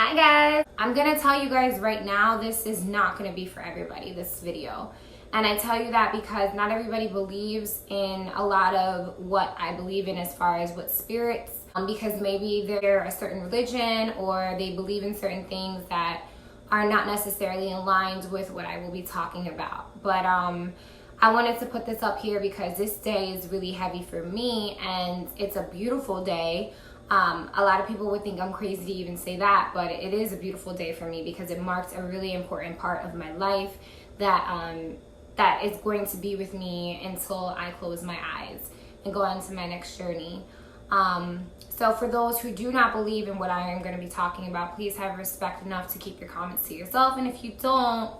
Hi guys, I'm gonna tell you guys right now, this is not gonna be for everybody, this video. And I tell you that because not everybody believes in a lot of what I believe in as far as what spirits, because maybe they're a certain religion or they believe in certain things that are not necessarily aligned with what I will be talking about. But I wanted to put this up here because this day is really heavy for me and it's a beautiful day. A lot of people would think I'm crazy to even say that, but it is a beautiful day for me because it marks a really important part of my life that is going to be with me until I close my eyes and go on to my next journey. So for those who do not believe in what I am going to be talking about, please have respect enough to keep your comments to yourself. And if you don't,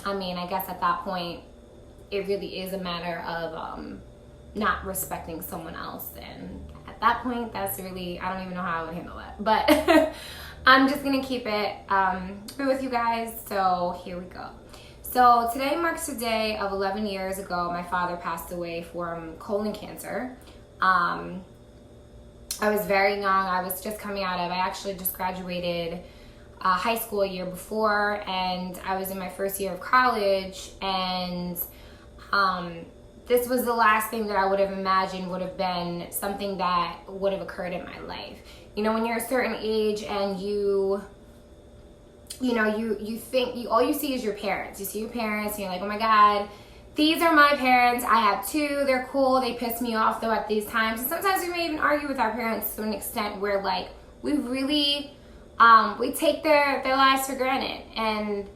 I mean, I guess at that point, it really is a matter of not respecting someone else. And at that point, that's really, I don't even know how I would handle that. But I'm just going to keep it real with you guys. So here we go. So today marks the day of 11 years ago, my father passed away from colon cancer. I was very young. I was just coming out of, I actually just graduated high school a year before, and I was in my first year of college, and this was the last thing that I would have imagined would have been something that would have occurred in my life. You know, when you're a certain age and you think, all you see is your parents. You see your parents and you're like, oh my God, these are my parents. I have two. They're cool. They piss me off though at these times. And sometimes we may even argue with our parents to an extent where like we really, we take their lives for granted. And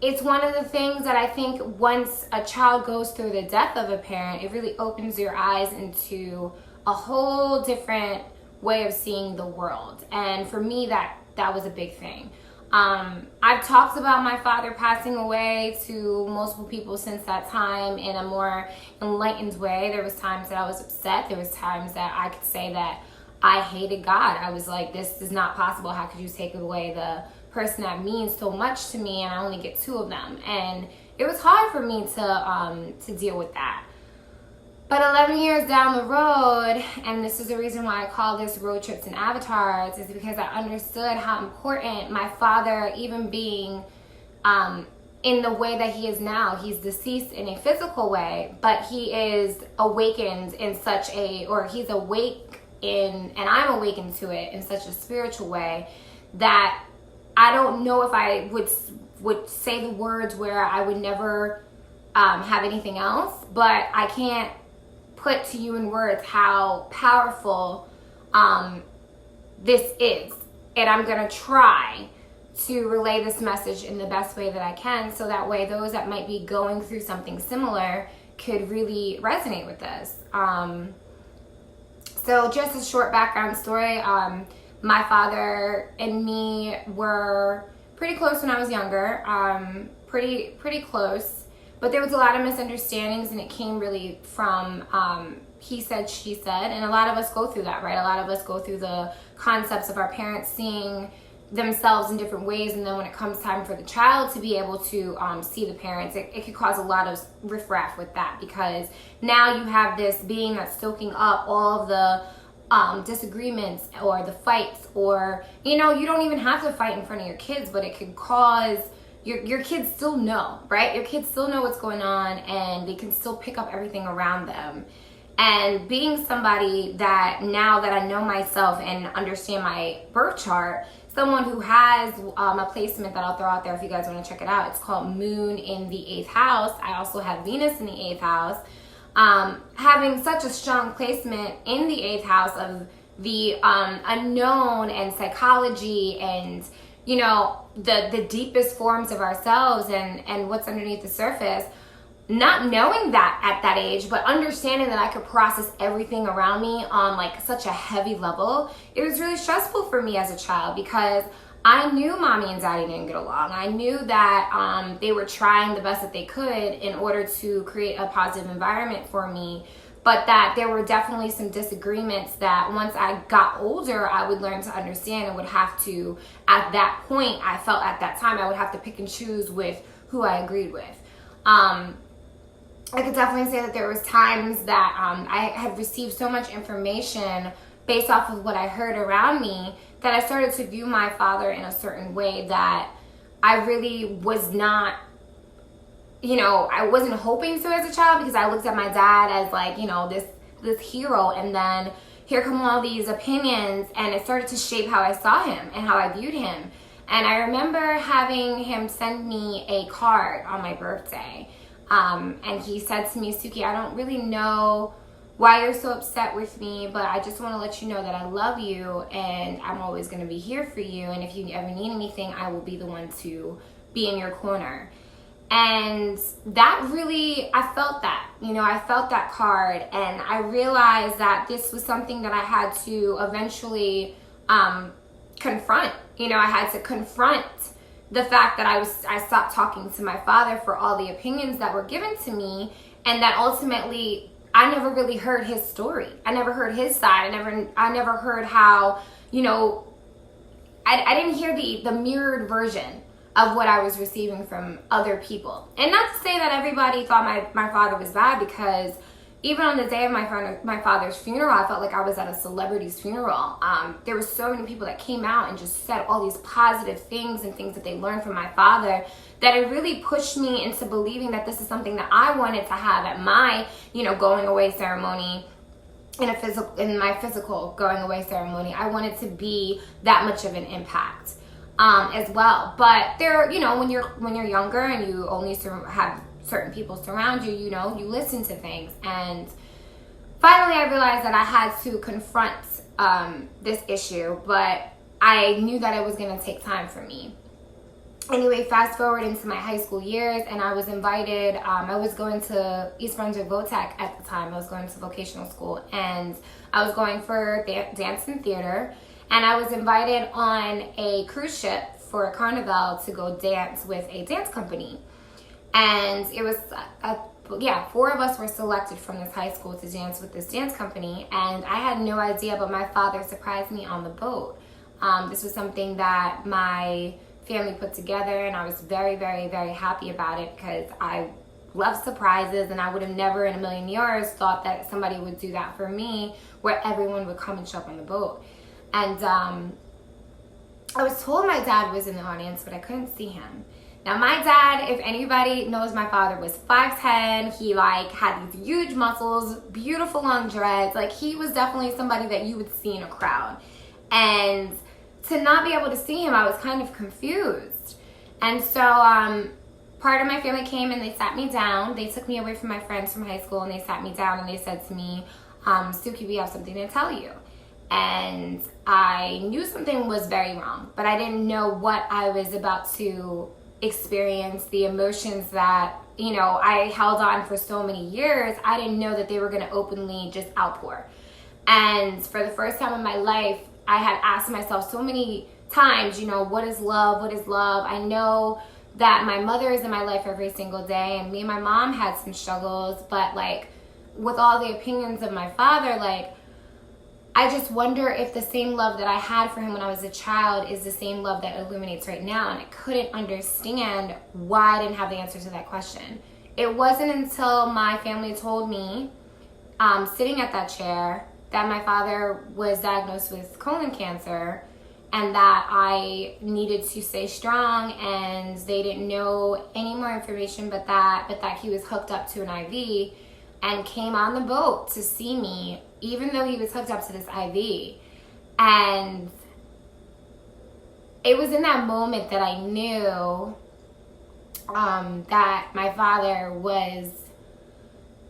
it's one of the things that I think once a child goes through the death of a parent, it really opens your eyes into a whole different way of seeing the world. And for me, that was a big thing. I've talked about my father passing away to multiple people since that time in a more enlightened way. There was times that I was upset. There was times that I could say that I hated God. I was like, this is not possible. How could you take away the person that means so much to me and I only get two of them? And it was hard for me to deal with that. But 11 years down the road, and this is the reason why I call this Road Trips and Avatars, is because I understood how important my father, even being in the way that he is now, he's deceased in a physical way, but he is awakened in such a, or he's awake in, and I'm awakened to it in such a spiritual way that I don't know if I would say the words where I would never have anything else, but I can't put to you in words how powerful this is. And I'm going to try to relay this message in the best way that I can, so that way those that might be going through something similar could really resonate with this. So just a short background story. My father and me were pretty close when I was younger, pretty close. But there was a lot of misunderstandings, and it came really from he said, she said, and a lot of us go through that, right? A lot of us go through the concepts of our parents seeing themselves in different ways, and then when it comes time for the child to be able to see the parents, it could cause a lot of riffraff with that, because now you have this being that's soaking up all of the disagreements or the fights, or, you know, you don't even have to fight in front of your kids, but it could cause your kids still know, right? Your kids still know what's going on, and they can still pick up everything around them. And being somebody that, now that I know myself and understand my birth chart, someone who has a placement that I'll throw out there if you guys want to check it out. It's called Moon in the 8th house. I also have Venus in the 8th house. Having such a strong placement in the 8th house of the unknown and psychology and, you know, the deepest forms of ourselves and what's underneath the surface, not knowing that at that age, but understanding that I could process everything around me on like such a heavy level, it was really stressful for me as a child, because I knew mommy and daddy didn't get along. I knew that they were trying the best that they could in order to create a positive environment for me, but that there were definitely some disagreements that once I got older, I would learn to understand and would have to, at that point, I felt at that time, I would have to pick and choose with who I agreed with. I could definitely say that there was times that I had received so much information based off of what I heard around me, that I started to view my father in a certain way that I really was not, you know, I wasn't hoping to as a child, because I looked at my dad as like, you know, this hero, and then here come all these opinions, and it started to shape how I saw him and how I viewed him. And I remember having him send me a card on my birthday, and he said to me, Suki, I don't really know why you're so upset with me, but I just want to let you know that I love you, and I'm always going to be here for you, and if you ever need anything, I will be the one to be in your corner. And that really, I felt that, you know, I felt that card, and I realized that this was something that I had to eventually confront. You know, I had to confront the fact that I stopped talking to my father for all the opinions that were given to me, and that ultimately I never really heard his story. I never heard his side. I never heard how, you know, I didn't hear the mirrored version of what I was receiving from other people. And not to say that everybody thought my father was bad, because even on the day of my father's funeral, I felt like I was at a celebrity's funeral. There were so many people that came out and just said all these positive things and things that they learned from my father, that it really pushed me into believing that this is something that I wanted to have at my, you know, going away ceremony, in my physical going away ceremony. I wanted to be that much of an impact as well. But there, you know, when you're younger and you only have certain people surround you, you know, you listen to things. And finally I realized that I had to confront this issue, but I knew that it was going to take time for me. Anyway, fast forward into my high school years, and I was invited, I was going to East Brunswick VOTEC at the time. I was going to vocational school, and I was going for dance and theater, and I was invited on a cruise ship for a carnival to go dance with a dance company. And it was, 4 of us were selected from this high school to dance with this dance company, and I had no idea, but my father surprised me on the boat. This was something that my family put together, and I was very, very, very happy about it, because I love surprises, and I would have never in a million years thought that somebody would do that for me, where everyone would come and show up on the boat. And I was told my dad was in the audience, but I couldn't see him. Now, my dad, if anybody knows my father, was 5'10". He like had these huge muscles, beautiful long dreads. Like, he was definitely somebody that you would see in a crowd. And to not be able to see him, I was kind of confused. And so part of my family came and they sat me down. They took me away from my friends from high school, and they sat me down and they said to me, Suki, we have something to tell you. And I knew something was very wrong, but I didn't know what I was about to experience, the emotions that, you know, I held on for so many years. I didn't know that they were going to openly just outpour. And for the first time in my life, I had asked myself so many times, you know, what is love? What is love? I know that my mother is in my life every single day, and me and my mom had some struggles, but like with all the opinions of my father, like I just wonder if the same love that I had for him when I was a child is the same love that illuminates right now. And I couldn't understand why I didn't have the answer to that question. It wasn't until my family told me, sitting at that chair, that my father was diagnosed with colon cancer, and that I needed to stay strong, and they didn't know any more information but that he was hooked up to an IV, and came on the boat to see me, even though he was hooked up to this IV. And it was in that moment that I knew that my father was,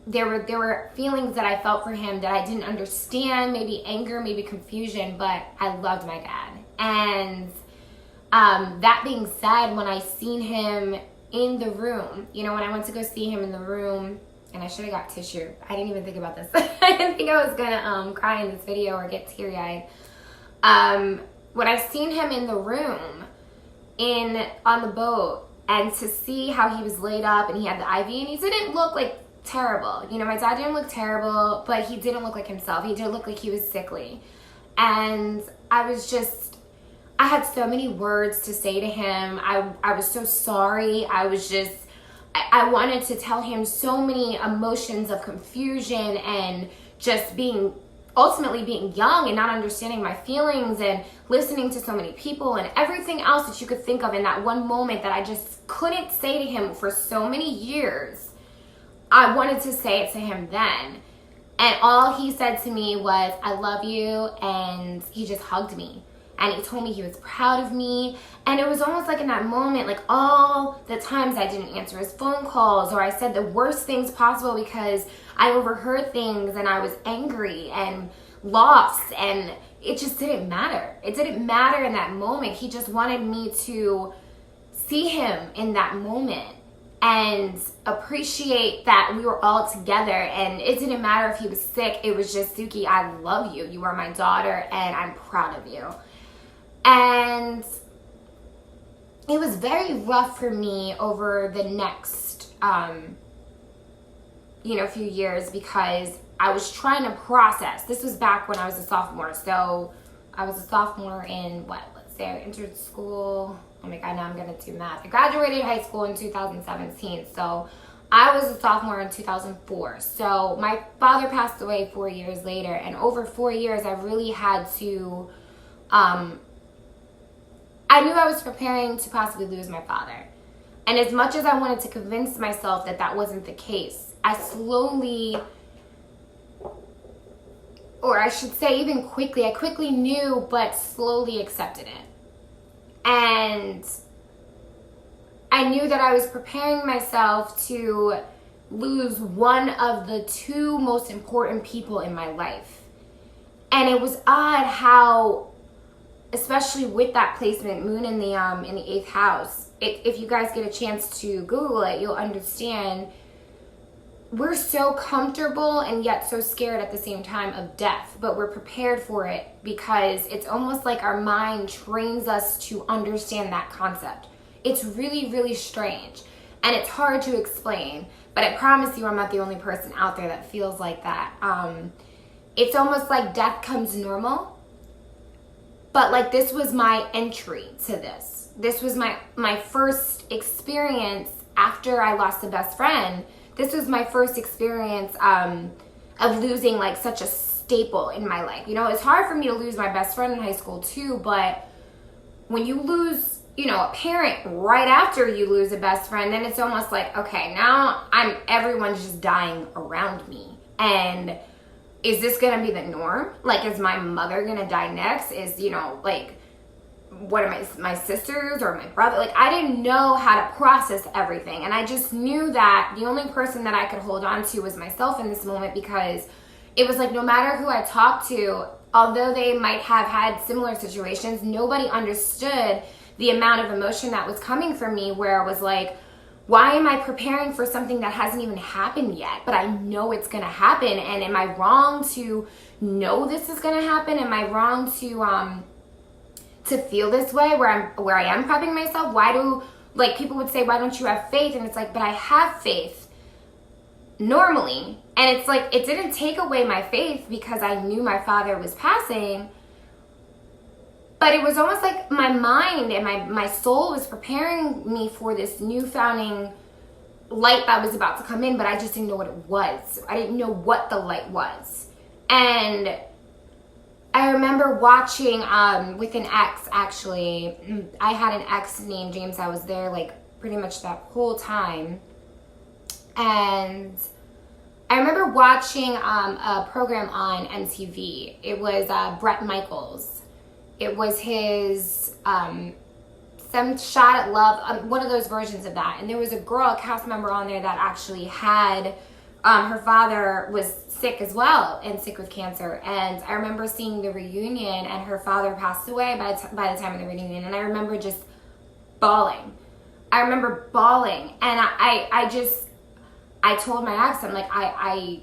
there were feelings that I felt for him that I didn't understand, maybe anger, maybe confusion, but I loved my dad. And that being said, when I seen him in the room, you know, when I went to go see him in the room, and I should have got tissue. I didn't even think about this. I didn't think I was gonna cry in this video or get teary-eyed. When I seen him in the room on the boat, and to see how he was laid up and he had the IV, and he didn't look like terrible. You know, my dad didn't look terrible, but he didn't look like himself. He did look like he was sickly. And I had so many words to say to him. I was so sorry. I wanted to tell him so many emotions of confusion and just being ultimately being young and not understanding my feelings and listening to so many people and everything else that you could think of in that one moment that I just couldn't say to him for so many years, I wanted to say it to him then. And all he said to me was, I love you, and he just hugged me. And he told me he was proud of me. And it was almost like in that moment, like all the times I didn't answer his phone calls, or I said the worst things possible because I overheard things and I was angry and lost, and it just didn't matter. It didn't matter in that moment. He just wanted me to see him in that moment and appreciate that we were all together. And it didn't matter if he was sick. It was just, Suki, I love you. You are my daughter, and I'm proud of you. And it was very rough for me over the next, few years, because I was trying to process. This was back when I was a sophomore. So I was a sophomore in I entered school. Oh my God, now I'm going to do math. I graduated high school in 2017. So I was a sophomore in 2004. So my father passed away 4 years later. And over 4 years, I really had to, I knew I was preparing to possibly lose my father. And as much as I wanted to convince myself that that wasn't the case, I quickly knew, but slowly accepted it. And I knew that I was preparing myself to lose one of the two most important people in my life. And it was odd how, especially with that placement, moon in the 8th house, if you guys get a chance to Google it, you'll understand we're so comfortable and yet so scared at the same time of death, but we're prepared for it because it's almost like our mind trains us to understand that concept. It's really, really strange, and it's hard to explain, but I promise you I'm not the only person out there that feels like that. It's almost like death comes normal, but like this was my entry to this. This was my first experience after I lost a best friend. This was my first experience of losing like such a staple in my life. It's hard for me to lose my best friend in high school too, but when you lose, a parent right after you lose a best friend, then it's almost like, okay, now everyone's just dying around me. And is this gonna be the norm? Like, is my mother gonna die next? Is, what are my sisters or my brother? Like, I didn't know how to process everything. And I just knew that the only person that I could hold on to was myself in this moment, because it was like no matter who I talked to, although they might have had similar situations, nobody understood the amount of emotion that was coming from me, where I was like, why am I preparing for something that hasn't even happened yet? But I know it's going to happen. And am I wrong to know this is going to happen? Am I wrong to feel this way where I am prepping myself? Why do, people would say, why don't you have faith? And it's like, but I have faith normally. And it's like, it didn't take away my faith because I knew my father was passing. But it was almost like my mind and my soul was preparing me for this newfounding light that was about to come in, but I just didn't know what it was. I didn't know what the light was. And I remember watching with an ex, actually. I had an ex named James. I was there pretty much that whole time. And I remember watching a program on MTV. It was Bret Michaels. It was his Some Shot at Love, one of those versions of that. And there was a girl, a cast member on there that actually had, her father was sick as well, and sick with cancer. And I remember seeing the reunion, and her father passed away by the time of the reunion. And I remember just bawling. And I told my ex, I'm like, I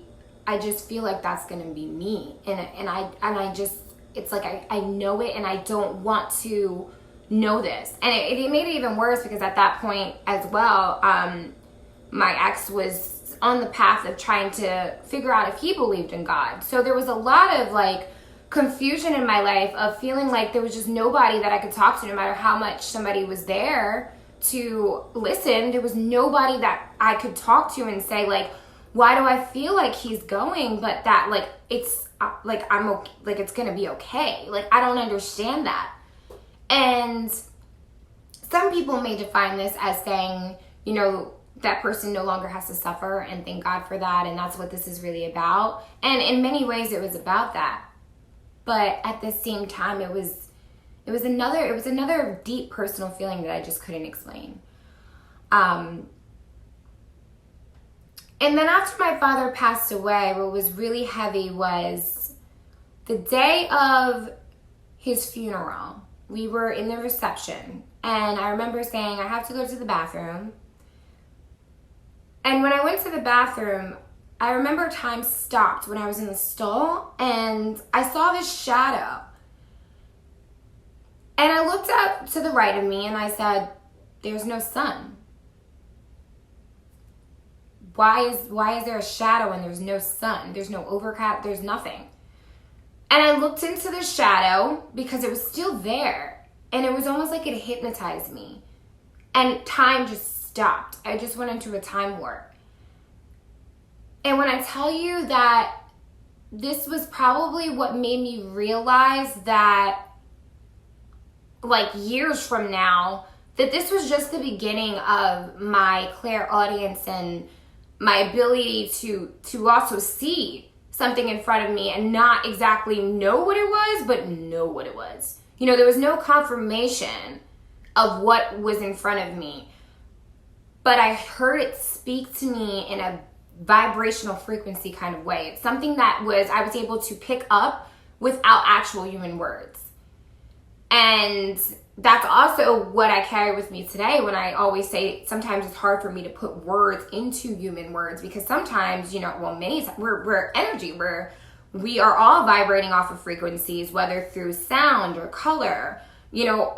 just feel like that's gonna be me. And I just, it's like I know it, and I don't want to know this. And it made it even worse because at that point as well, my ex was on the path of trying to figure out if he believed in God. So there was a lot of confusion in my life of feeling like there was just nobody that I could talk to, no matter how much somebody was there to listen. There was nobody that I could talk to and say why do I feel like he's going, but that I'm okay, like it's gonna be okay. Like, I don't understand that. And some people may define this as saying, you know, that person no longer has to suffer, and thank God for that, and that's what this is really about. And in many ways it was about that. But at the same time, it was another deep personal feeling that I just couldn't explain. And then after my father passed away, what was really heavy was the day of his funeral. We were in the reception, and I remember saying, I have to go to the bathroom. And when I went to the bathroom, I remember time stopped when I was in the stall, and I saw this shadow. And I looked up to the right of me, and I said, there's no sun. Why is there a shadow and there's no sun? There's no overcast, there's nothing. And I looked into the shadow because it was still there. And it was almost like it hypnotized me. And time just stopped. I just went into a time warp. And when I tell you that this was probably what made me realize that, like, years from now, that this was just the beginning of my clairaudience and my ability to also see something in front of me and not exactly know what it was, but know what it was. You know, there was no confirmation of what was in front of me, but I heard it speak to me in a vibrational frequency kind of way. It's something that I was able to pick up without actual human words. And that's also what I carry with me today when I always say sometimes it's hard for me to put words into human words, because sometimes, you know, well, many times we're energy, we are all vibrating off of frequencies, whether through sound or color. You know,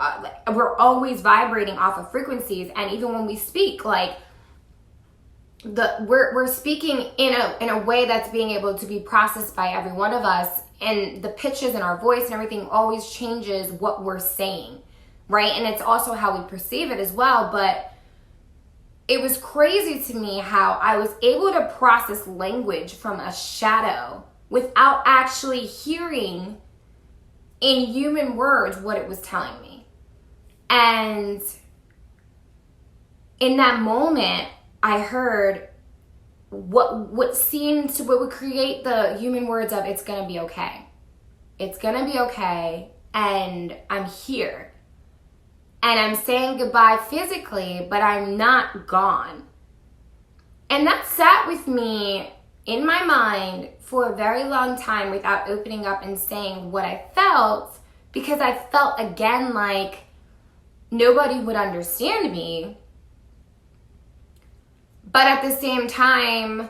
we're always vibrating off of frequencies. And even when we speak, like, we're speaking in a way that's being able to be processed by every one of us, and the pitches in our voice and everything always changes what we're saying, right? And it's also how we perceive it as well. But it was crazy to me how I was able to process language from a shadow without actually hearing in human words what it was telling me. And in that moment, I heard what would create the human words of, it's gonna be okay. It's gonna be okay, and I'm here. And I'm saying goodbye physically, but I'm not gone. And that sat with me in my mind for a very long time without opening up and saying what I felt, because I felt again like nobody would understand me. But at the same time,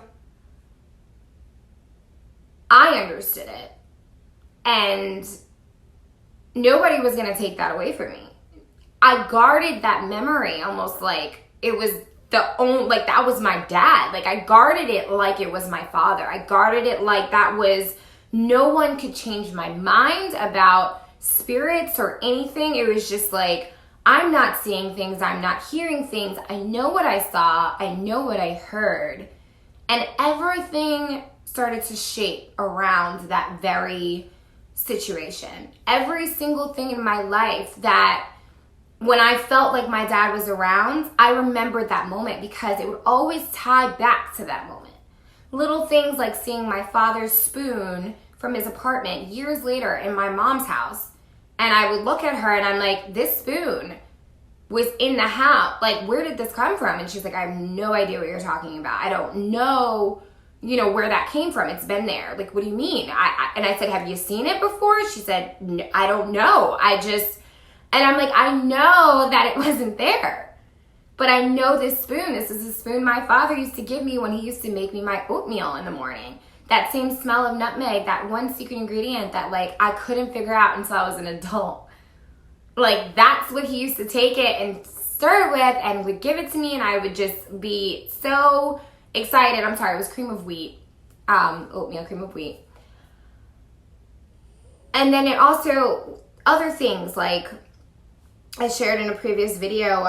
I understood it. And nobody was going to take that away from me. I guarded that memory almost like it was that was my dad. Like, I guarded it like it was my father. I guarded it like that was, no one could change my mind about spirits or anything. It was just like, I'm not seeing things, I'm not hearing things. I know what I saw, I know what I heard. And everything started to shape around that very situation. Every single thing in my life that when I felt like my dad was around, I remembered that moment because it would always tie back to that moment. Little things like seeing my father's spoon from his apartment years later in my mom's house. And I would look at her and I'm like, this spoon was in the house. Like, where did this come from? And she's like, I have no idea what you're talking about. I don't know, where that came from. It's been there. Like, what do you mean? And I said, have you seen it before? She said, I don't know. And I'm like, I know that it wasn't there. But I know this spoon. This is a spoon my father used to give me when he used to make me my oatmeal in the morning. That same smell of nutmeg, that one secret ingredient that, like, I couldn't figure out until I was an adult. Like, that's what he used to take it and stir it with and would give it to me, and I would just be so excited. I'm sorry, it was cream of wheat. Oatmeal, cream of wheat. And then it also, other things, like I shared in a previous video,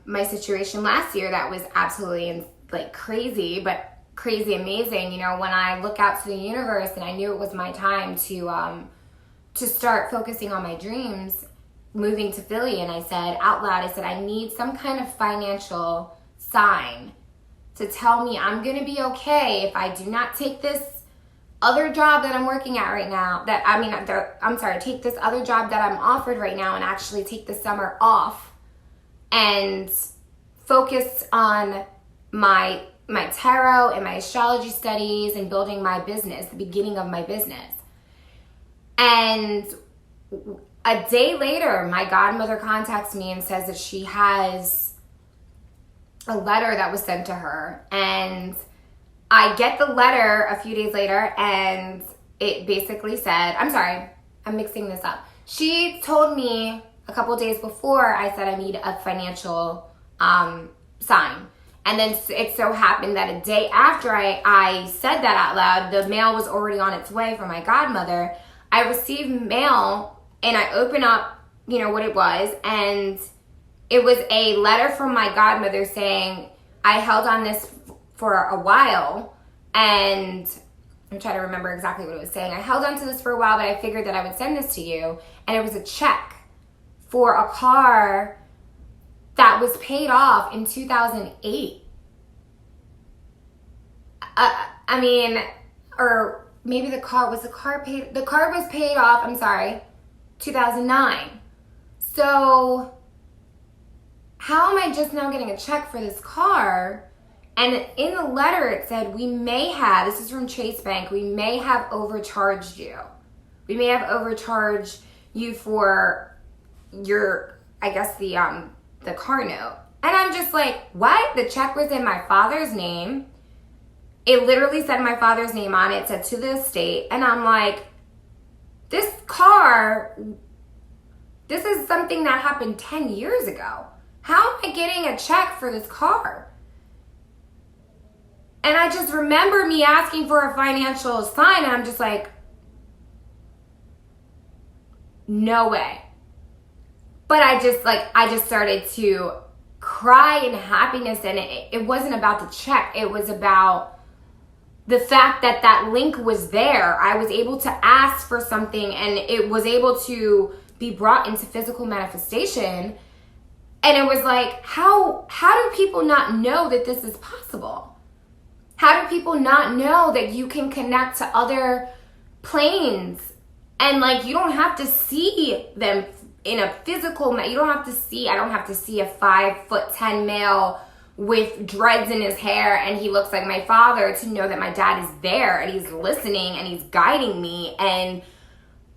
my situation last year that was absolutely, like, crazy, but crazy amazing. You know, when I look out to the universe and I knew it was my time to start focusing on my dreams, moving to Philly, and I said out loud, I said, I need some kind of financial sign to tell me I'm going to be okay if I do not take this other job that I'm working at right now, take this other job that I'm offered right now and actually take the summer off and focus on my tarot and my astrology studies and building my business, the beginning of my business. And a day later, my godmother contacts me and says that she has a letter that was sent to her. And I get the letter a few days later, and it basically said, I'm sorry, I'm mixing this up. She told me a couple days before, I said I need a financial sign. And then it so happened that a day after I said that out loud, the mail was already on its way from my godmother. I received mail, and I opened up, you know, what it was, and it was a letter from my godmother saying, I held on this for a while, and I'm trying to remember exactly what it was saying. I held on to this for a while, but I figured that I would send this to you, and it was a check for a car that was paid off in 2008. Or maybe the car was paid off, 2009. So how am I just now getting a check for this car? And in the letter it said, this is from Chase Bank, we may have overcharged you. We may have overcharged you for your, I guess, the car note. And I'm just like, what? The check was in my father's name. It literally said my father's name on it, said to the estate. And I'm like, this car, this is something that happened 10 years ago. How am I getting a check for this car? And I just remember me asking for a financial sign, and I'm just like, no way. But I just started to cry in happiness, and it wasn't about the check. It was about the fact that that link was there. I was able to ask for something, and it was able to be brought into physical manifestation. And it was like, how do people not know that this is possible? How do people not know that you can connect to other planes? And like, you don't have to see them in a physical, I don't have to see a 5'10" male with dreads in his hair and he looks like my father to know that my dad is there and he's listening and he's guiding me and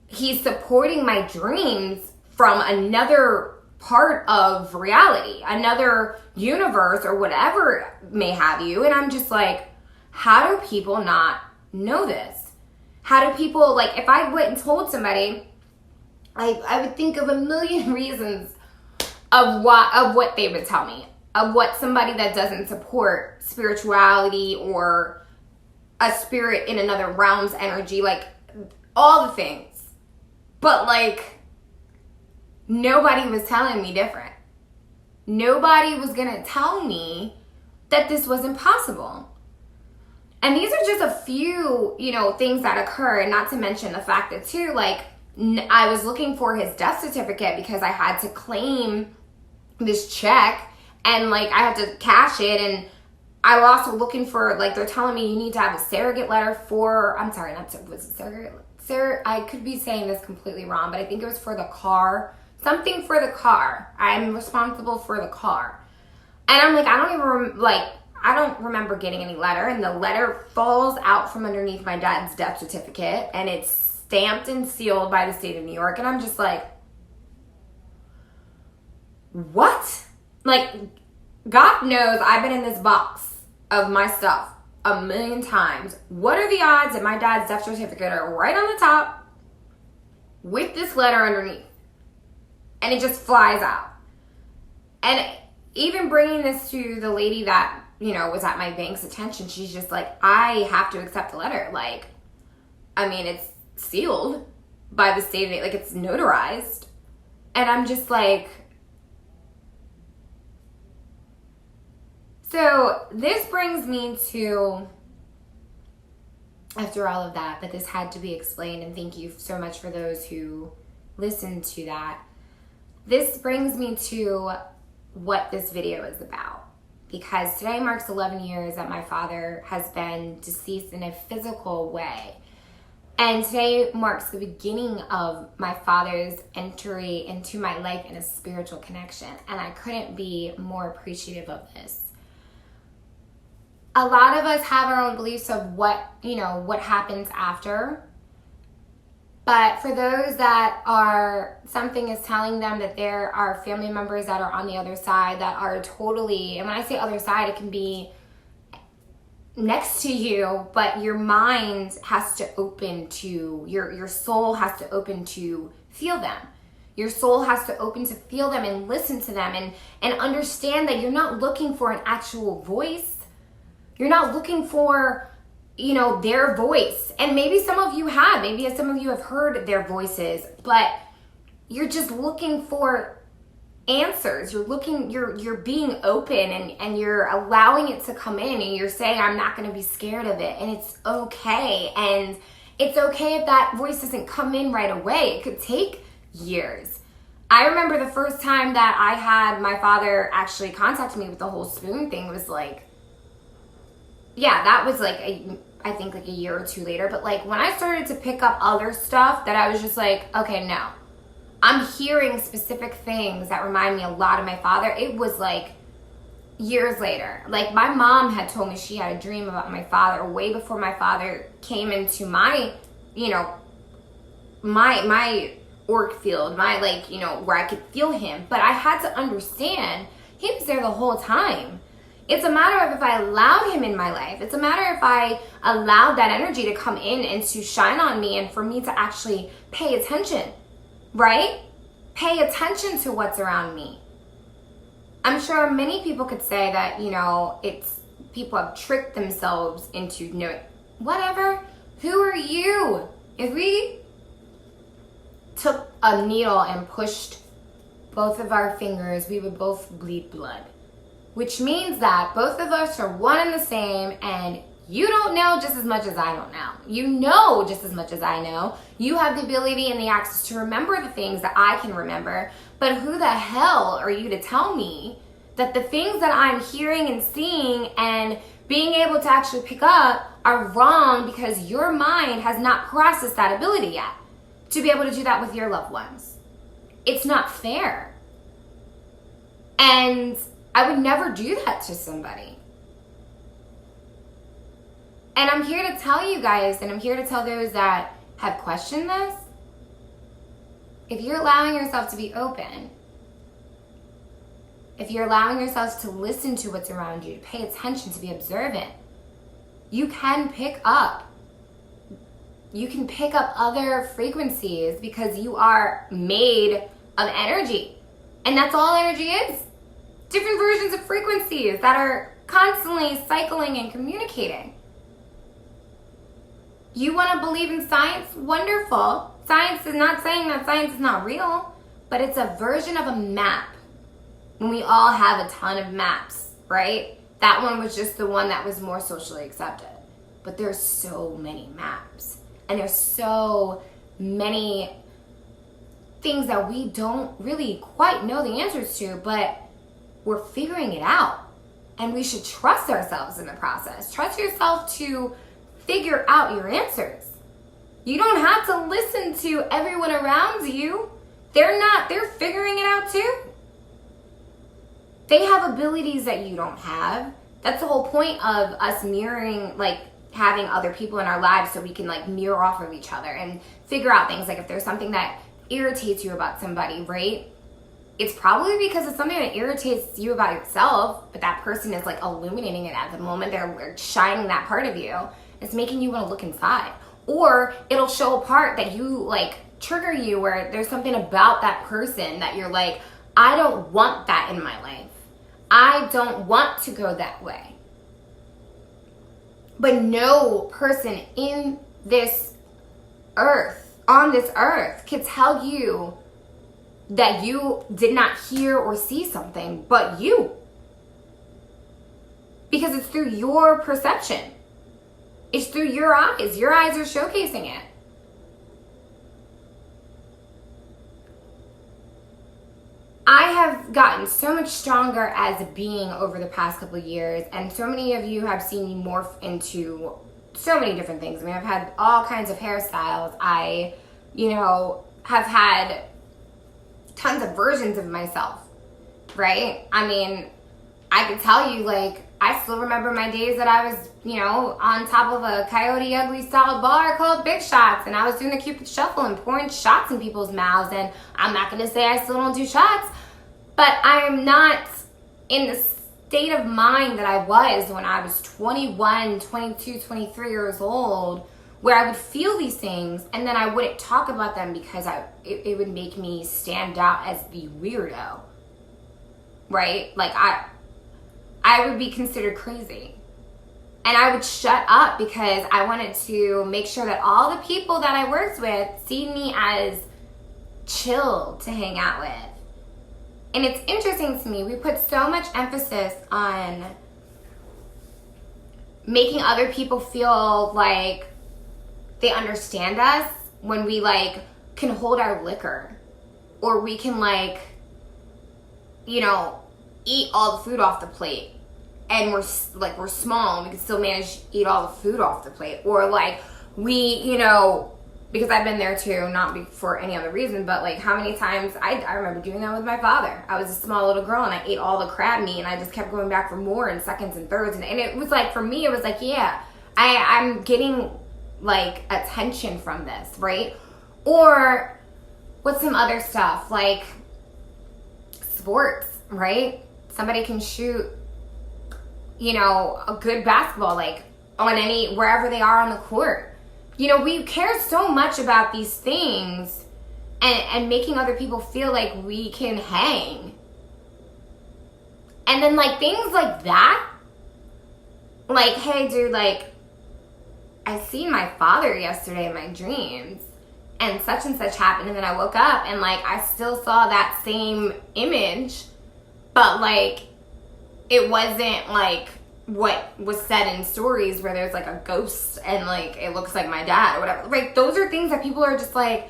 he's supporting my dreams from another part of reality, another universe or whatever may have you. And I'm just like, how do people not know this? How do people, like, if I went and told somebody, I would think of a million reasons of what they would tell me, of what somebody that doesn't support spirituality or a spirit in another realm's energy, like all the things. But like, nobody was telling me different. Nobody was gonna tell me that this was impossible. And these are just a few, things that occur, and not to mention the fact that too, like, I was looking for his death certificate because I had to claim this check and like I had to cash it, and I was also looking for, like, they're telling me you need to have a surrogate letter for, I could be saying this completely wrong, but I think it was for the car, something for the car. I'm responsible for the car. And I'm like, I don't remember getting any letter, and the letter falls out from underneath my dad's death certificate, and it's stamped and sealed by the state of New York, and I'm just like, what? Like, God knows I've been in this box of my stuff a million times. What are the odds that my dad's death certificate are right on the top with this letter underneath? And it just flies out. And even bringing this to the lady that, was at my bank's attention, she's just like, I have to accept the letter. Like, it's sealed by the state, like, it's notarized. And I'm just like, so this brings me to after all of that, but this had to be explained, and thank you so much for those who listened to that. This brings me to what this video is about, because today marks 11 years that my father has been deceased in a physical way. And today marks the beginning of my father's entry into my life in a spiritual connection. And I couldn't be more appreciative of this. A lot of us have our own beliefs of what happens after. But for those that are, something is telling them that there are family members that are on the other side that are totally, and when I say other side, it can be next to you, but your mind has to open to, your soul has to open to feel them. Your soul has to open to feel them and listen to them and understand that you're not looking for an actual voice. You're not looking for, their voice. And maybe some of you have heard their voices, but you're just looking for answers. You're being open and you're allowing it to come in, and you're saying, I'm not going to be scared of it. And it's okay. And it's okay if that voice doesn't come in right away. It could take years. I remember the first time that I had my father actually contact me with the whole spoon thing was like, that was like I think like a year or two later. But like when I started to pick up other stuff that I was just like, okay, no. I'm hearing specific things that remind me a lot of my father. It was like years later. Like my mom had told me she had a dream about my father way before my father came into my, my auric field, my where I could feel him. But I had to understand he was there the whole time. It's a matter of if I allowed him in my life. It's a matter if I allowed that energy to come in and to shine on me and for me to actually pay attention. Right? Pay attention to what's around me. I'm sure many people could say that, it's people have tricked themselves into knowing. Whatever. Who are you? If we took a needle and pushed both of our fingers, we would both bleed blood. Which means that both of us are one and the same, and you don't know just as much as I don't know. You know just as much as I know. You have the ability and the access to remember the things that I can remember. But who the hell are you to tell me that the things that I'm hearing and seeing and being able to actually pick up are wrong because your mind has not processed that ability yet to be able to do that with your loved ones? It's not fair. And I would never do that to somebody. And I'm here to tell you guys, and I'm here to tell those that have questioned this, if you're allowing yourself to be open, if you're allowing yourselves to listen to what's around you, to pay attention, to be observant, you can pick up other frequencies because you are made of energy. And that's all energy is. Different versions of frequencies that are constantly cycling and communicating. You want to believe in science? Wonderful. Science is not saying that science is not real, but it's a version of a map. When we all have a ton of maps, right? That one was just the one that was more socially accepted. But there's so many maps. And there's so many things that we don't really quite know the answers to, but we're figuring it out. And we should trust ourselves in the process. Trust yourself to figure out your answers. You don't have to listen to everyone around you. They're figuring it out too. They have abilities that you don't have. That's the whole point of us mirroring, like having other people in our lives so we can like mirror off of each other and figure out things. Like if there's something that irritates you about somebody, right? It's probably because it's something that irritates you about yourself, but that person is like illuminating it at the moment. They're shining that part of you. It's making you want to look inside. Or it'll show a part that you like trigger you where there's something about that person that you're like, I don't want that in my life. I don't want to go that way. But no person in this earth, on this earth, can tell you that you did not hear or see something but you. Because it's through your perception. It's through your eyes. Your eyes are showcasing it. I have gotten so much stronger as a being over the past couple of years, and so many of you have seen me morph into so many different things. I mean, I've had all kinds of hairstyles. I, have had tons of versions of myself, right? I mean, I can tell you, like, I still remember my days that I was, on top of a Coyote Ugly style bar called Big Shots, and I was doing the Cupid Shuffle and pouring shots in people's mouths, and I'm not going to say I still don't do shots, but I am not in the state of mind that I was when I was 21, 22, 23 years old, where I would feel these things, and then I wouldn't talk about them because it would make me stand out as the weirdo, right? Like, I would be considered crazy. And I would shut up because I wanted to make sure that all the people that I worked with see me as chill to hang out with. And it's interesting to me, we put so much emphasis on making other people feel like they understand us when we, like, can hold our liquor. Or we can, like, eat all the food off the plate. And we're small and we can still manage to eat all the food off the plate. Or, like, we, because I've been there too, not for any other reason, but, like, how many times, I remember doing that with my father. I was a small little girl and I ate all the crab meat and I just kept going back for more in seconds and thirds. And it was like, for me, it was like, yeah, I'm getting, like, attention from this, right? Or with some other stuff, like sports, right? Somebody can shoot, a good basketball, like, wherever they are on the court. We care so much about these things and making other people feel like we can hang. And then, like, things like that, like, hey, dude, like, I seen my father yesterday in my dreams and such happened, and then I woke up and, like, I still saw that same image, but, like, it wasn't, like, what was said in stories where there's, like, a ghost and, like, it looks like my dad or whatever. Like, those are things that people are just like,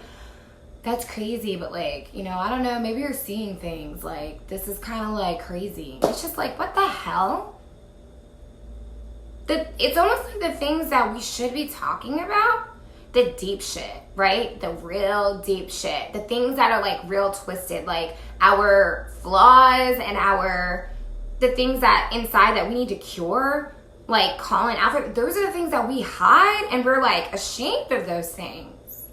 that's crazy, but, like, I don't know, maybe you're seeing things, like, this is kind of, like, crazy. It's just like, what the hell? It's almost like the things that we should be talking about, the deep shit, right? The real deep shit. The things that are, like, real twisted, like our flaws and the things that inside that we need to cure, like calling out for, those are the things that we hide, and we're, like, ashamed of those things.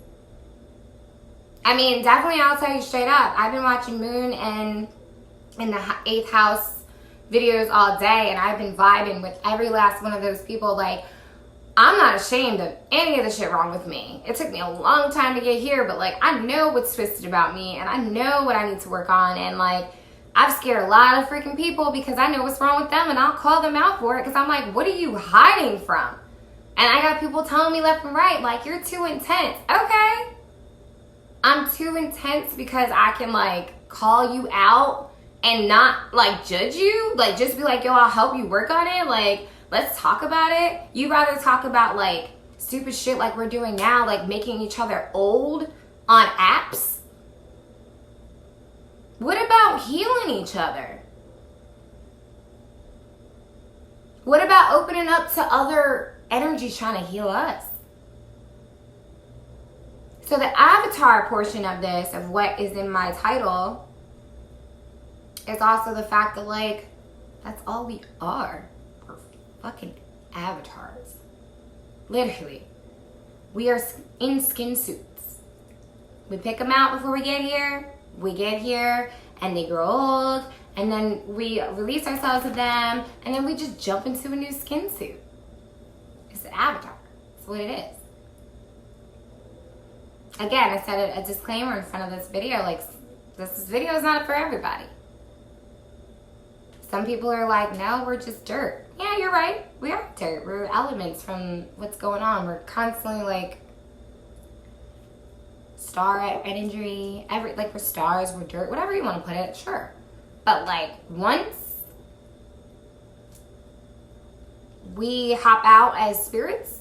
I mean, definitely, I'll tell you straight up, I've been watching Moon and in the 8th house videos all day, and I've been vibing with every last one of those people. Like, I'm not ashamed of any of the shit wrong with me. It took me a long time to get here, but, like, I know what's twisted about me, and I know what I need to work on, and, like, I've scared a lot of freaking people because I know what's wrong with them, and I'll call them out for it because I'm like, what are you hiding from? And I got people telling me left and right, like, you're too intense. Okay. I'm too intense because I can, like, call you out and not, like, judge you. Like, just be like, yo, I'll help you work on it. Like, let's talk about it. You'd rather talk about, like, stupid shit like we're doing now, like making each other old on apps? What about healing each other? What about opening up to other energies trying to heal us? So the avatar portion of this, of what is in my title, is also the fact that, like, that's all we are. We're fucking avatars. Literally. We are in skin suits. We pick them out before we get here. We get here, and they grow old, and then we release ourselves of them, and then we just jump into a new skin suit. It's an avatar. That's what it is. Again, I said a disclaimer in front of this video, like, this video is not for everybody. Some people are like, no, we're just dirt. Yeah, you're right. We are dirt. We're elements from what's going on. We're constantly, like, star energy, like, we're stars, we're dirt, whatever you want to put it, sure. But, like, once we hop out as spirits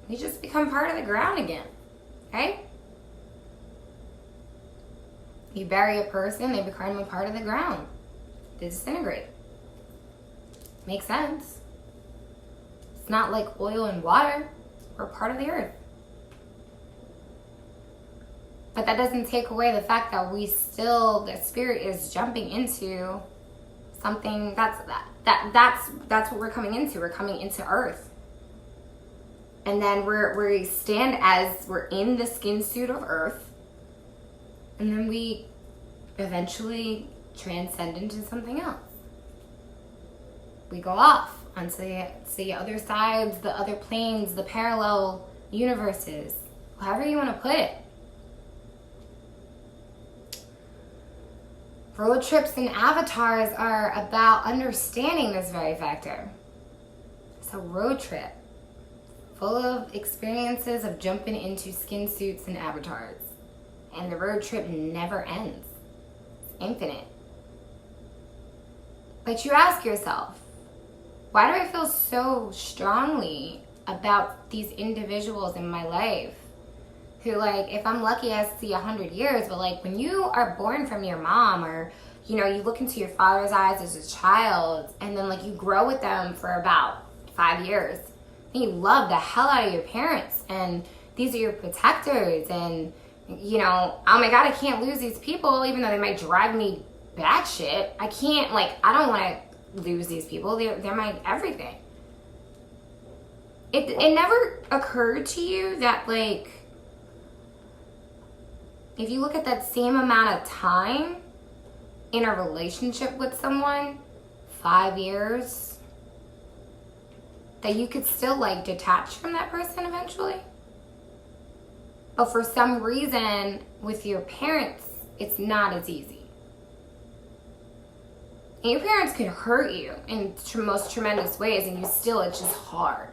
we just become part of the ground again, right? You bury a person, they become a part of the ground. They disintegrate. Makes sense. It's not like oil and water. We're part of the earth. But that doesn't take away the fact that the spirit is jumping into something that's what we're coming into. We're coming into earth. And then we stand as we're in the skin suit of earth. And then we eventually transcend into something else. We go off onto the other sides, the other planes, the parallel universes, however you want to put it. Road trips and avatars are about understanding this very factor. It's a road trip full of experiences of jumping into skin suits and avatars. And the road trip never ends. It's infinite. But you ask yourself, why do I feel so strongly about these individuals in my life who, like, if I'm lucky, I see 100 years, but like when you are born from your mom, or, you know, you look into your father's eyes as a child, and then like you grow with them for about 5 years, and you love the hell out of your parents, and these are your protectors, and you know, oh my God, I can't lose these people, even though they might drive me batshit. I can't, like, I don't want to lose these people. They're my everything. It never occurred to you that, like, if you look at that same amount of time in a relationship with someone, 5 years, that you could still, like, detach from that person eventually? But for some reason, with your parents, it's not as easy. And your parents could hurt you in most tremendous ways, and it's just hard.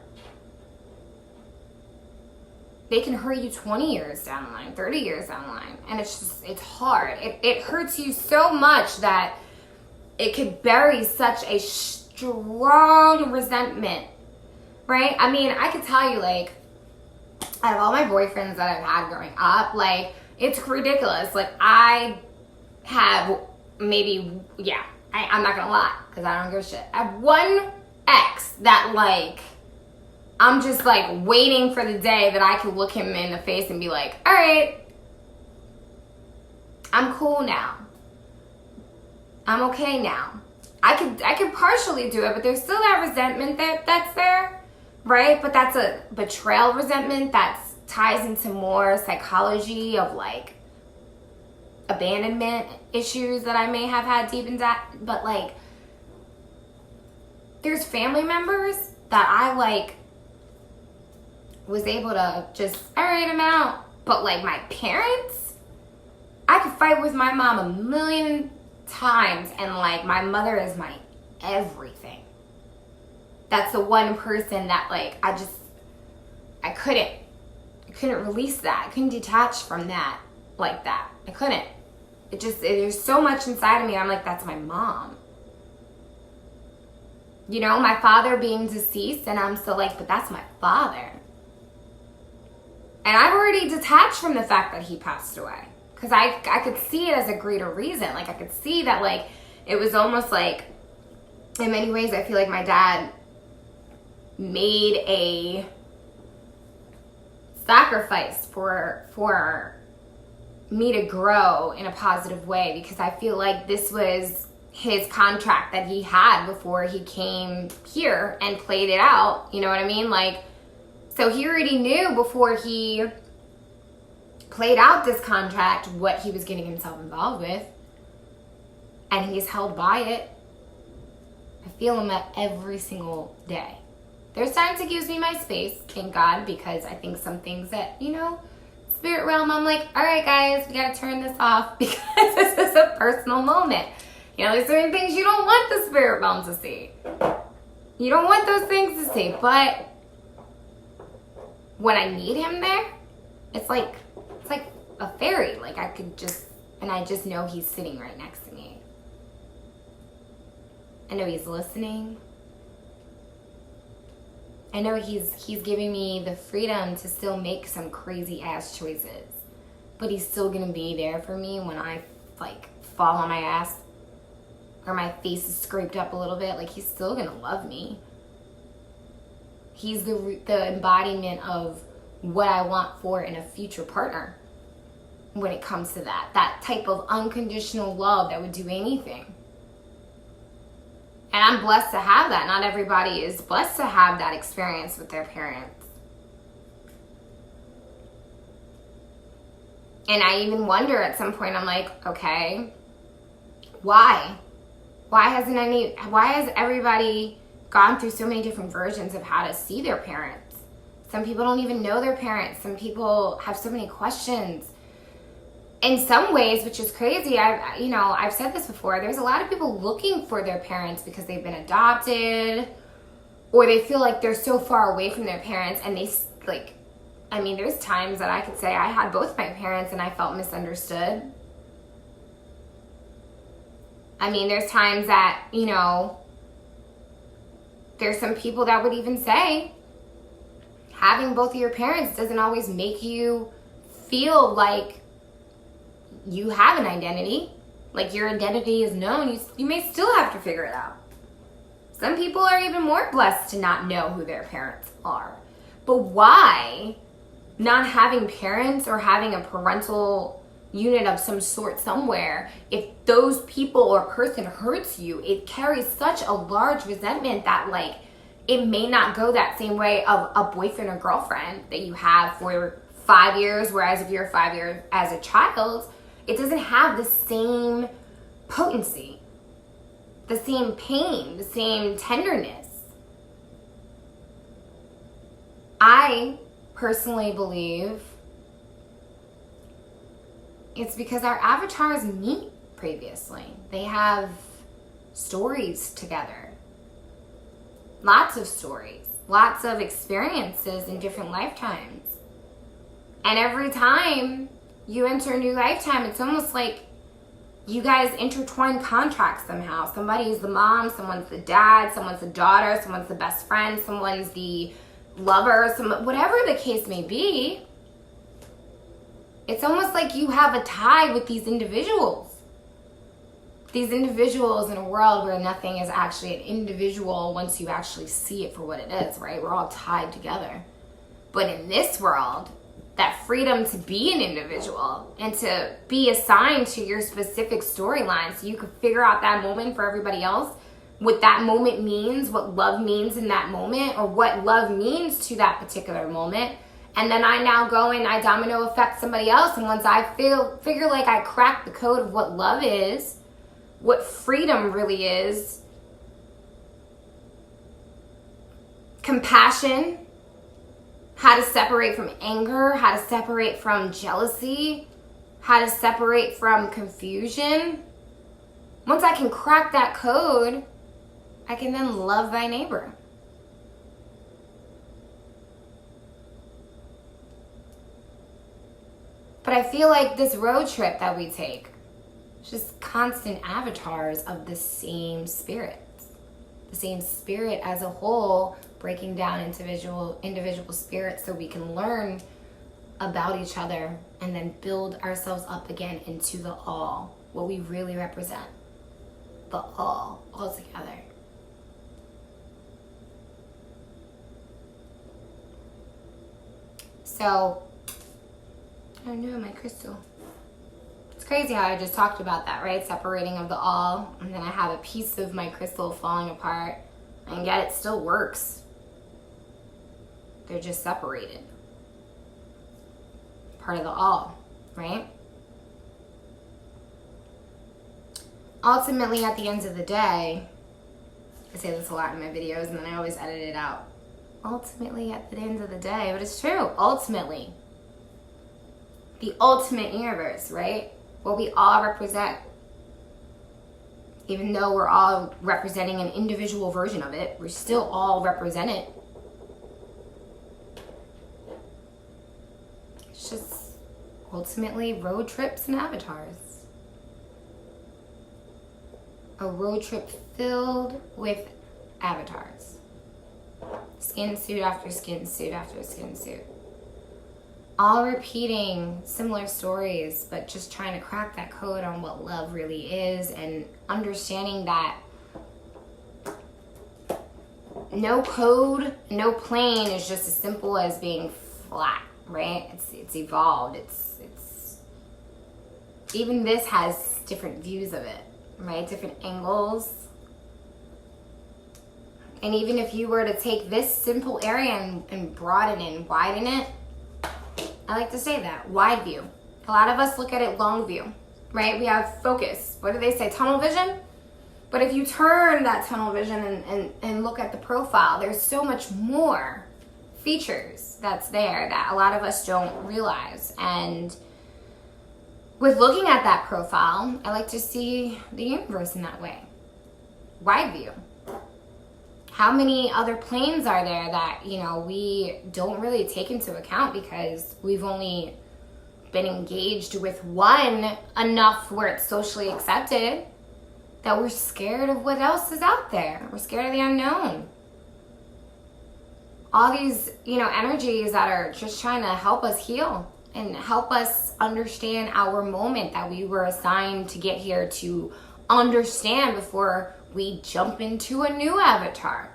They can hurt you 20 years down the line, 30 years down the line, and it's hard. It hurts you so much that it could bury such a strong resentment, right? I mean, I could tell you, like, out of all my boyfriends that I've had growing up, like, it's ridiculous. Like, I have maybe, I'm not gonna lie, because I don't give a shit. I have one ex that, like, I'm just, like, waiting for the day that I can look him in the face and be like, all right, I'm cool now. I'm okay now. I could partially do it, but there's still that resentment that's there. Right? But that's a betrayal resentment that ties into more psychology of, like, abandonment issues that I may have had deep in that. But, like, there's family members that I, like, was able to just, all right, I'm out. But, like, my parents, I could fight with my mom a million times, and, like, my mother is my everything. That's the one person that, like, I couldn't release that. I couldn't detach from that like that. I couldn't. There's so much inside of me. I'm like, that's my mom. You know, my father being deceased, and I'm still like, but that's my father. And I've already detached from the fact that he passed away. Because I could see it as a greater reason. Like, I could see that, like, it was almost like, in many ways, I feel like my dad made a sacrifice for me to grow in a positive way, because I feel like this was his contract that he had before he came here and played it out. You know what I mean? Like, so he already knew before he played out this contract what he was getting himself involved with, and he's held by it. I feel him at every single day. There's times he gives me my space, thank God, because I think some things that, you know, spirit realm, I'm like, all right, guys, we got to turn this off because this is a personal moment. You know, there's certain things you don't want the spirit realm to see. You don't want those things to see, but when I need him there, it's like a fairy. Like, I just know he's sitting right next to me. I know he's listening. I know he's giving me the freedom to still make some crazy ass choices, but he's still gonna be there for me when I like fall on my ass or my face is scraped up a little bit. Like, he's still gonna love me. He's the embodiment of what I want for in a future partner when it comes to that type of unconditional love that would do anything. And I'm blessed to have that. Not everybody is blessed to have that experience with their parents. And I even wonder at some point, I'm like, okay, why? Why has everybody gone through so many different versions of how to see their parents? Some people don't even know their parents. Some people have so many questions. In some ways, which is crazy, I've said this before, there's a lot of people looking for their parents because they've been adopted, or they feel like they're so far away from their parents, and there's times that I could say I had both my parents and I felt misunderstood. There's times that, there's some people that would even say having both of your parents doesn't always make you feel like you have an identity, like your identity is known. You may still have to figure it out. Some people are even more blessed to not know who their parents are. But why not having parents or having a parental unit of some sort somewhere, if those people or person hurts you, it carries such a large resentment that it may not go that same way of a boyfriend or girlfriend that you have for 5 years, whereas if you're 5 years as a child, it doesn't have the same potency, the same pain, the same tenderness. I personally believe it's because our avatars meet previously. They have stories together. Lots of stories. Lots of experiences in different lifetimes. And every time you enter a new lifetime, it's almost like you guys intertwine contracts somehow. Somebody's the mom, someone's the dad, someone's the daughter, someone's the best friend, someone's the lover, whatever the case may be. It's almost like you have a tie with these individuals. These individuals in a world where nothing is actually an individual once you actually see it for what it is, right? We're all tied together. But in this world, that freedom to be an individual and to be assigned to your specific storyline so you can figure out that moment for everybody else, what that moment means, what love means in that moment, or what love means to that particular moment. And then I now go and I domino effect somebody else, and once I figure like I cracked the code of what love is, what freedom really is, compassion, how to separate from anger, how to separate from jealousy, how to separate from confusion. Once I can crack that code, I can then love thy neighbor. But I feel like this road trip that we take is just constant avatars of the same spirit. The same spirit as a whole, breaking down individual spirits so we can learn about each other and then build ourselves up again into the all, what we really represent. The all together. So, I don't know, my crystal. It's crazy how I just talked about that, right? Separating of the all, and then I have a piece of my crystal falling apart, and yet it still works. They're just separated. Part of the all, right? Ultimately, at the end of the day, I say this a lot in my videos, and then I always edit it out. Ultimately, at the end of the day, but it's true, ultimately. The ultimate universe, right? What we all represent. Even though we're all representing an individual version of it, we still all represent it. It's just ultimately road trips and avatars. A road trip filled with avatars. Skin suit after skin suit after skin suit. All repeating similar stories, but just trying to crack that code on what love really is, and understanding that no code, no plane is just as simple as being flat, right? It's evolved. It's even this has different views of it, right? Different angles. And even if you were to take this simple area and broaden and widen it, I like to say that, wide view. A lot of us look at it long view, right? We have focus. What do they say? Tunnel vision? But if you turn that tunnel vision and look at the profile, there's so much more features that's there that a lot of us don't realize. And with looking at that profile, I like to see the universe in that way. Wide view. How many other planes are there that, we don't really take into account because we've only been engaged with one enough where it's socially accepted that we're scared of what else is out there. We're scared of the unknown. All these, energies that are just trying to help us heal and help us understand our moment that we were assigned to get here to understand before we jump into a new avatar.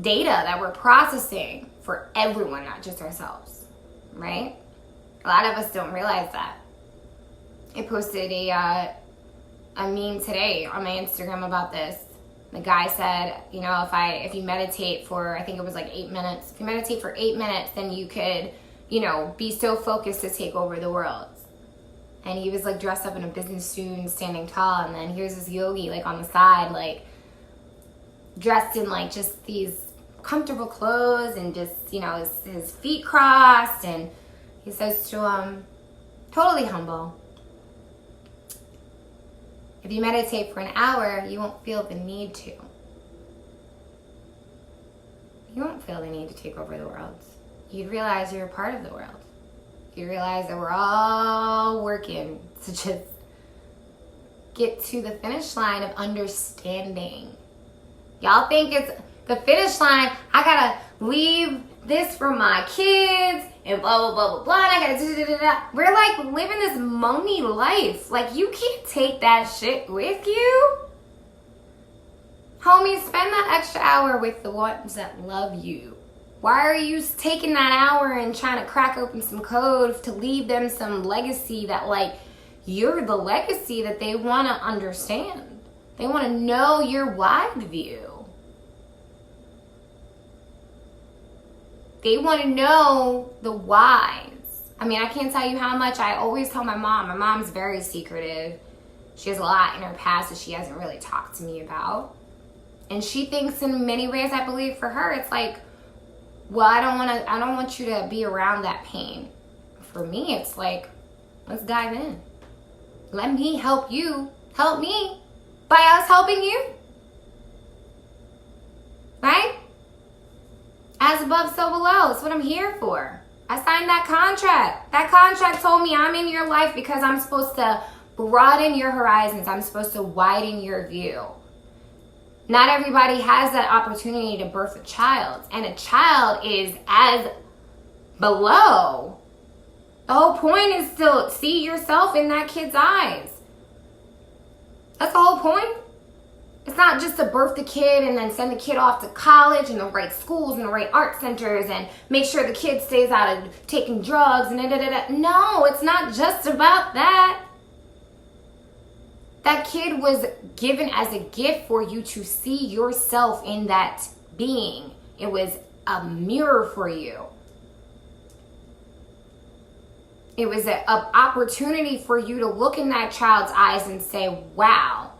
Data that we're processing for everyone, not just ourselves, right? A lot of us don't realize that. I posted a meme today on my Instagram about this. The guy said, if you meditate for, I think it was like 8 minutes. If you meditate for 8 minutes, then you could, be so focused to take over the world. And he was like dressed up in a business suit and standing tall. And then here's this yogi like on the side, like dressed in like just these comfortable clothes and just, his feet crossed. And he says to him, totally humble, if you meditate for an hour, you won't feel the need to. You won't feel the need to take over the world. You'd realize you're a part of the world. You realize that we're all working to just get to the finish line of understanding. Y'all think it's the finish line, I gotta leave this for my kids and blah, blah, blah, blah, blah, and I gotta da-da-da-da. We're like living this mummy life. Like, you can't take that shit with you. Homie, spend that extra hour with the ones that love you. Why are you taking that hour and trying to crack open some code to leave them some legacy that, like, you're the legacy that they want to understand? They want to know your wide view. They want to know the whys. I mean, I can't tell you how much I always tell my mom. My mom's very secretive. She has a lot in her past that she hasn't really talked to me about. And she thinks in many ways, I believe for her, it's like, well, I don't want you to be around that pain. For me, it's like, let's dive in. Let me help you help me by us helping you. Right? As above, so below. That's what I'm here for. I signed that contract. That contract told me I'm in your life because I'm supposed to broaden your horizons. I'm supposed to widen your view. Not everybody has that opportunity to birth a child. And a child is as below. The whole point is to see yourself in that kid's eyes. That's the whole point. It's not just to birth the kid and then send the kid off to college and the right schools and the right art centers and make sure the kid stays out of taking drugs and da-da-da-da. No, it's not just about that. That kid was given as a gift for you to see yourself in that being. It was a mirror for you. It was an opportunity for you to look in that child's eyes and say, wow,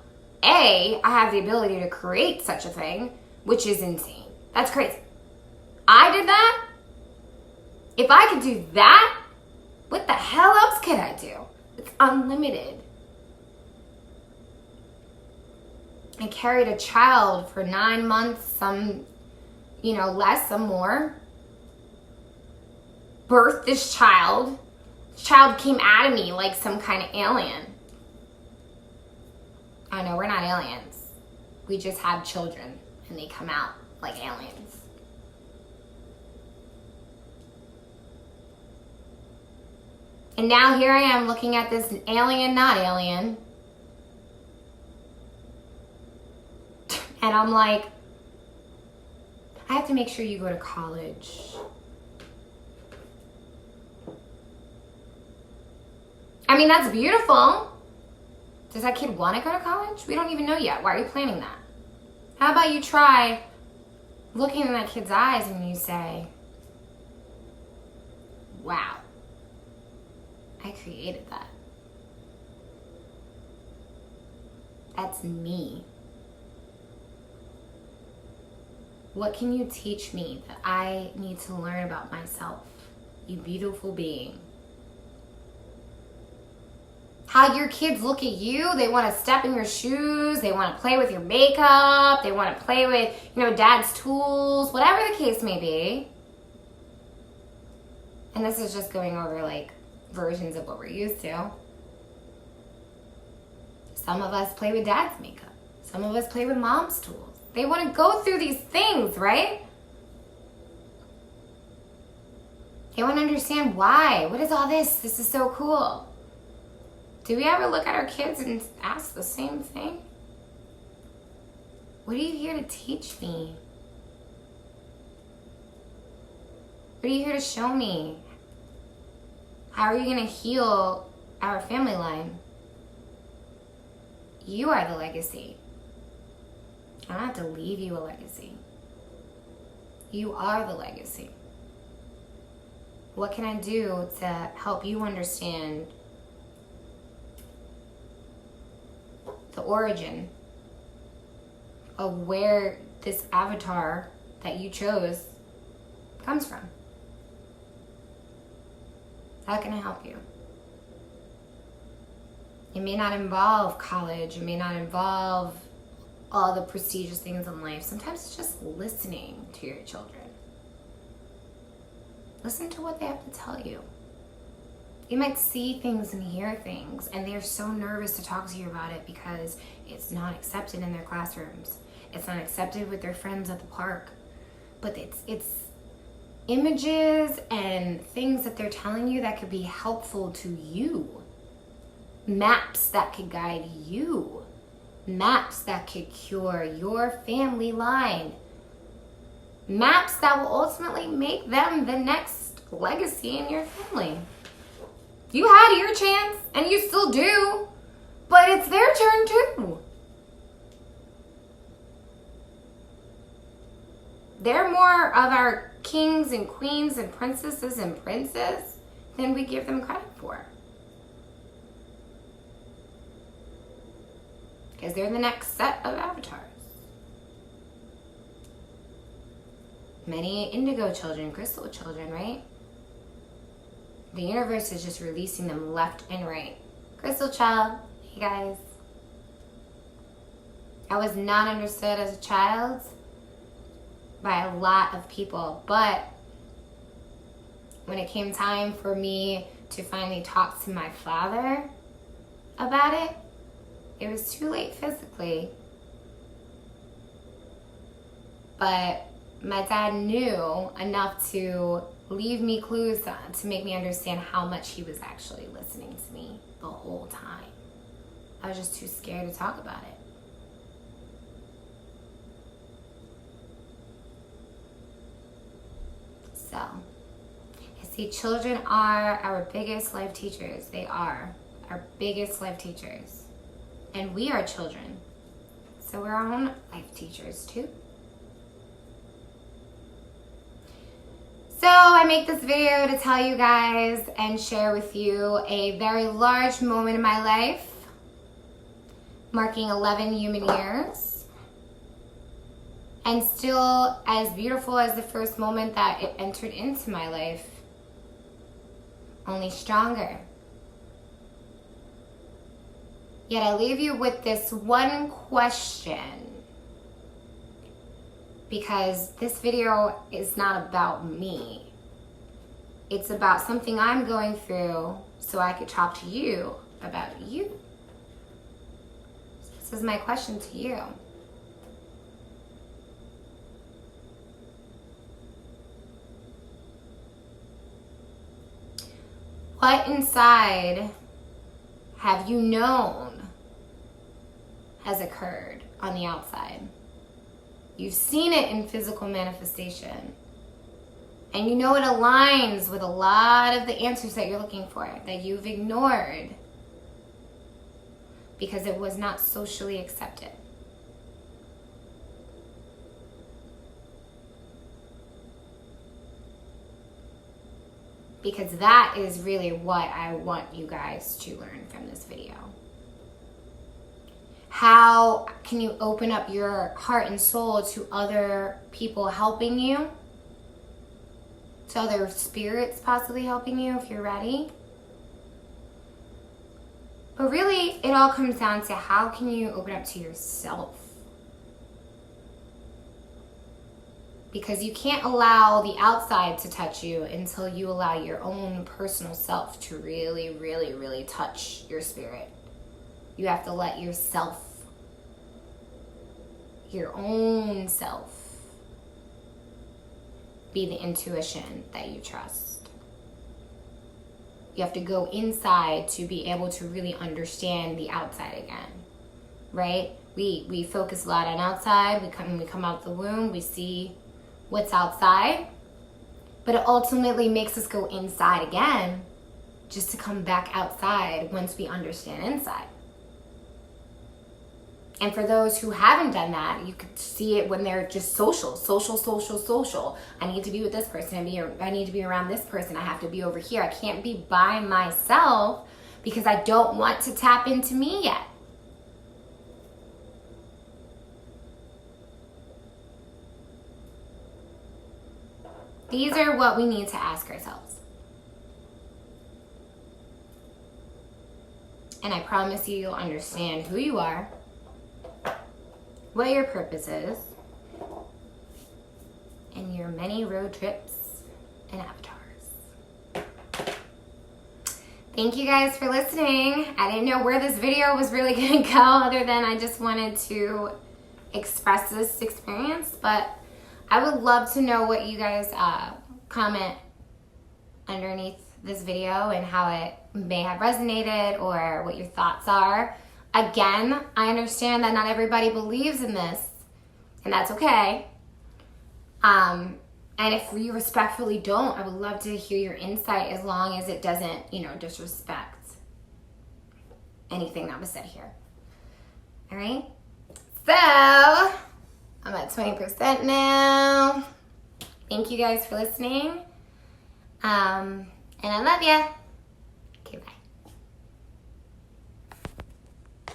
I have the ability to create such a thing, which is insane. That's crazy. I did that? If I could do that, what the hell else could I do? It's unlimited. I carried a child for 9 months, some, less, some more. Birthed this child. Child came out of me like some kind of alien. I know we're not aliens. We just have children and they come out like aliens. And now here I am looking at this alien, not alien. And I'm like, I have to make sure you go to college. I mean, that's beautiful. Does that kid want to go to college? We don't even know yet. Why are you planning that? How about you try looking in that kid's eyes and you say, wow, I created that. That's me. What can you teach me that I need to learn about myself, you beautiful being? How your kids look at you, they want to step in your shoes, they want to play with your makeup, they want to play with, dad's tools, whatever the case may be. And this is just going over like versions of what we're used to. Some of us play with dad's makeup. Some of us play with mom's tools. They want to go through these things, right? They want to understand why. What is all this? This is so cool. Do we ever look at our kids and ask the same thing? What are you here to teach me? What are you here to show me? How are you going to heal our family line? You are the legacy. I don't have to leave you a legacy. You are the legacy. What can I do to help you understand the origin of where this avatar that you chose comes from? How can I help you? It may not involve college. It may not involve all the prestigious things in life. Sometimes it's just listening to your children. Listen to what they have to tell you. You might see things and hear things, and they're so nervous to talk to you about it because it's not accepted in their classrooms. It's not accepted with their friends at the park. But it's images and things that they're telling you that could be helpful to you. Maps that could guide you. Maps that could cure your family line. Maps that will ultimately make them the next legacy in your family. You had your chance, and you still do, but it's their turn too. They're more of our kings and queens and princesses and princes than we give them credit for. Because they're the next set of avatars. Many indigo children, crystal children, right? The universe is just releasing them left and right. Crystal child, hey guys. I was not understood as a child by a lot of people, but when it came time for me to finally talk to my father about it, it was too late physically. But my dad knew enough to leave me clues to make me understand how much he was actually listening to me the whole time. I was just too scared to talk about it. So, I see children are our biggest life teachers. They are our biggest life teachers. And we are children. So we're our own life teachers too. So I make this video to tell you guys and share with you a very large moment in my life, marking 11 human years, and still as beautiful as the first moment that it entered into my life, only stronger. Yet I leave you with this one question, because this video is not about me. It's about something I'm going through so I could talk to you about you. So this is my question to you. What inside have you known has occurred on the outside? You've seen it in physical manifestation. And you know it aligns with a lot of the answers that you're looking for, that you've ignored because it was not socially accepted. Because that is really what I want you guys to learn from this video. How can you open up your heart and soul to other people helping you? To other spirits possibly helping you if you're ready? But really, it all comes down to how can you open up to yourself? Because you can't allow the outside to touch you until you allow your own personal self to really, really, really touch your spirit. You have to let yourself, your own self, be the intuition that you trust. You have to go inside to be able to really understand the outside again, right? We focus a lot on outside. When we come out the womb, we see what's outside, but it ultimately makes us go inside again just to come back outside once we understand inside. And for those who haven't done that, you could see it when they're just social. I need to be with this person. I need to be around this person. I have to be over here. I can't be by myself because I don't want to tap into me yet. These are what we need to ask ourselves. And I promise you, you'll understand who you are, what your purpose is, and your many road trips and avatars. Thank you guys for listening. I didn't know where this video was really going to go other than I just wanted to express this experience, but I would love to know what you guys comment underneath this video and how it may have resonated or what your thoughts are. Again, I understand that not everybody believes in this, and that's okay. And if you respectfully don't, I would love to hear your insight as long as it doesn't, disrespect anything that was said here. All right? So, I'm at 20% now. Thank you guys for listening. And I love ya.